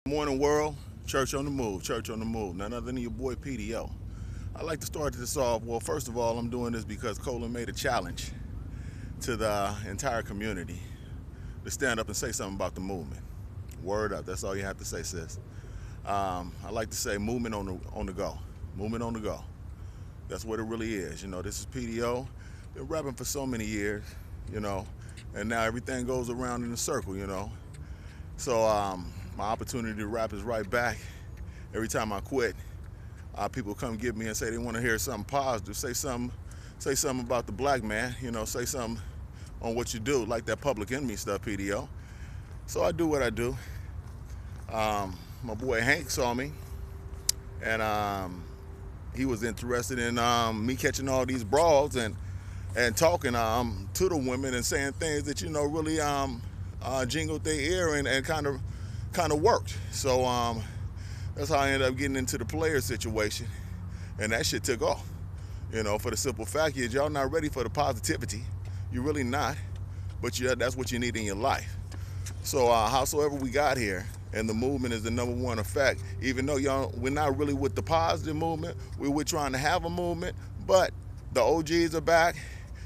Morning world, church on the move, church on the move. None other than your boy PDO. I'd like to start this off. Well, first of all, I'm doing this because Kola made a challenge to the entire community to stand up and say something about the movement. Word up, that's all you have to say, sis. I like to say movement on the go. Movement on the go. That's what it really is. This is PDO. Been rapping for so many years, you know, and now everything goes around in a circle. So my opportunity to rap is right back. Every time I quit, people come get me and say they want to hear something positive. Say something about the black man. Say something on what you do, like that public enemy stuff, PDO. So I do what I do. My boy Hank saw me, and he was interested in me catching all these brawls and talking to the women and saying things that really jingled their ear and kind of worked. So that's how I ended up getting into the player situation, and that shit took off. For the simple fact is y'all not ready for the positivity. You're really not, but that's what you need in your life. So howsoever we got here, and the movement is the number one effect. Even though we're not really with the positive movement, we're trying to have a movement, but the OGs are back,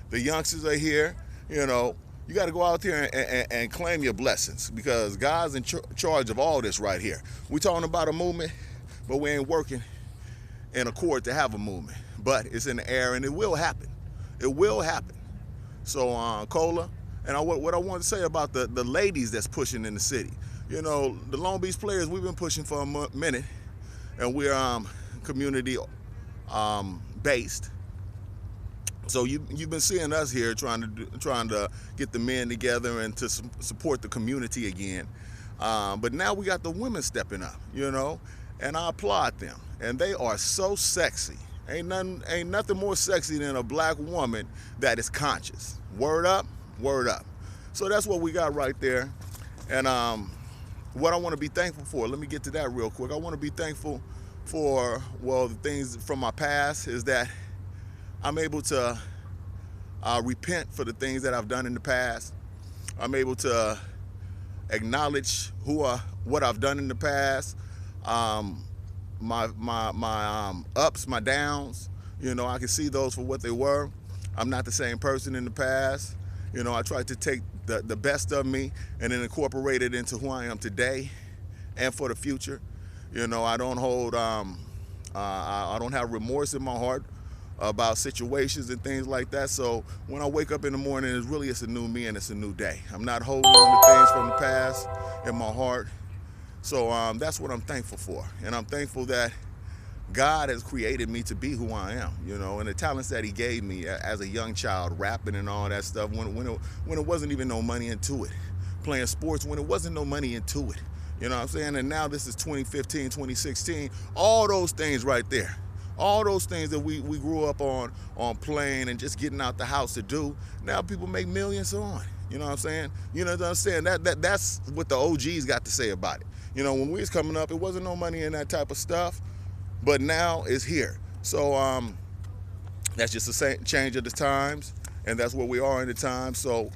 the youngsters are here. You got to go out there and claim your blessings, because God's in charge of all this right here. We're talking about a movement, but we ain't working in accord to have a movement. But it's in the air, and it will happen. It will happen. So Kola, and what I want to say about the ladies that's pushing in the city. The Long Beach players, we've been pushing for a minute, and we're community based. So you've been seeing us here trying to get the men together and to support the community again. But now we got the women stepping up, and I applaud them. And they are so sexy. Ain't nothing more sexy than a black woman that is conscious. Word up, word up. So that's what we got right there. And what I want to be thankful for, let me get to that real quick. I want to be thankful for, the things from my past is that I'm able to repent for the things that I've done in the past. I'm able to acknowledge what I've done in the past, my ups, my downs. I can see those for what they were. I'm not the same person in the past. I tried to take the best of me and then incorporate it into who I am today and for the future. I don't hold, I don't have remorse in my heart about situations and things like that. So when I wake up in the morning, it's a new me and it's a new day. I'm not holding on to things from the past in my heart. So that's what I'm thankful for. And I'm thankful that God has created me to be who I am, and the talents that he gave me as a young child, rapping and all that stuff, when it wasn't even no money into it, playing sports when it wasn't no money into it, you know what I'm saying? And now this is 2015, 2016, all those things right there, all those things that we grew up on playing and just getting out the house to do, now people make millions on. You know what I'm saying? You know what I'm saying? That's what the OGs got to say about it. When we was coming up, it wasn't no money in that type of stuff. But now it's here. So that's just a change of the times, and that's where we are in the time. So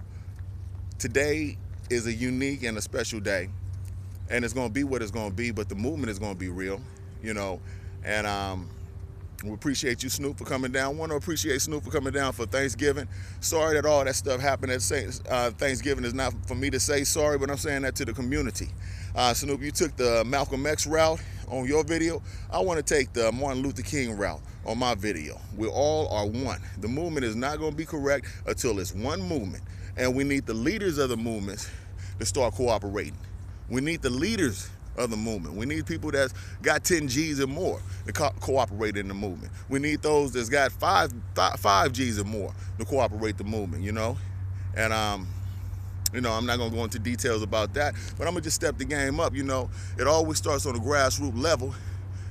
today is a unique and a special day, and it's going to be what it's going to be, but the movement is going to be real, and we appreciate you, Snoop, for coming down. I want to appreciate Snoop for coming down for Thanksgiving. Sorry that all that stuff happened at Thanksgiving. Is not for me to say sorry, but I'm saying that to the community. Snoop, you took the Malcolm X route on your video. I want to take the Martin Luther King route on my video. We all are one. The movement is not going to be correct until it's one movement, and we need the leaders of the movements to start cooperating. We need the leaders of the movement. We need people that's got 10 G's and more to cooperate in the movement. We need those that's got 5 G's and more to cooperate the movement, And I'm not gonna go into details about that, but I'm gonna just step the game up. It always starts on the grassroots level.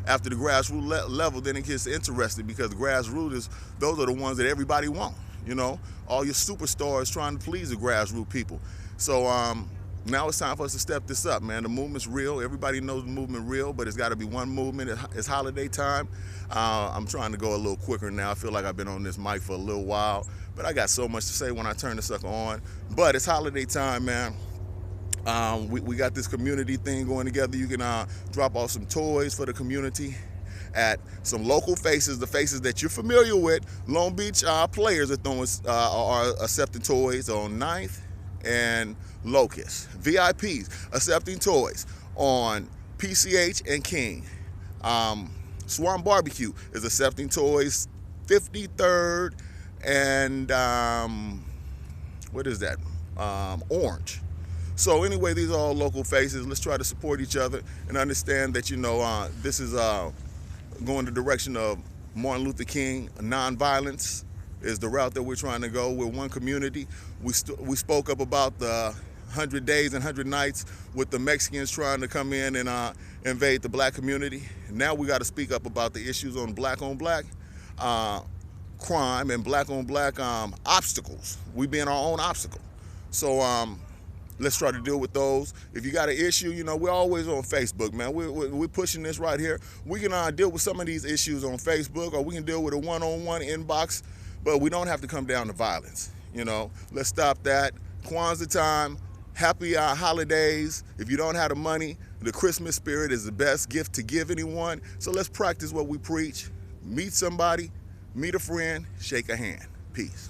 After the grassroots level, then it gets interesting, because the grassroots those are the ones that everybody wants. All your superstars trying to please the grassroots people. So now it's time for us to step this up, man. The movement's real. Everybody knows the movement real, but it's got to be one movement. It's holiday time. I'm trying to go a little quicker now. I feel like I've been on this mic for a little while, but I got so much to say when I turn the sucker on. But it's holiday time, man. We got this community thing going together. You can drop off some toys for the community at some local faces, the faces that you're familiar with. Long Beach players are accepting toys on 9th and Locust. VIPs accepting toys on PCH and King. Swan Barbecue is accepting toys 53rd and what is that? Orange. So anyway, these are all local faces. Let's try to support each other and understand that, you know, this is going the direction of Martin Luther King. Nonviolence is the route that we're trying to go. We're one community. We spoke up about the 100 days and 100 nights with the Mexicans trying to come in and invade the black community. Now we got to speak up about the issues on black crime and black on black obstacles. We being our own obstacle. So let's try to deal with those. If you got an issue, you know, we're always on Facebook, man. We're pushing this right here. We can deal with some of these issues on Facebook, or we can deal with a one-on-one inbox, but we don't have to come down to violence. You know, let's stop that. Kwanzaa time, happy holidays. If you don't have the money, the Christmas spirit is the best gift to give anyone. So let's practice what we preach. Meet somebody, meet a friend, shake a hand. Peace.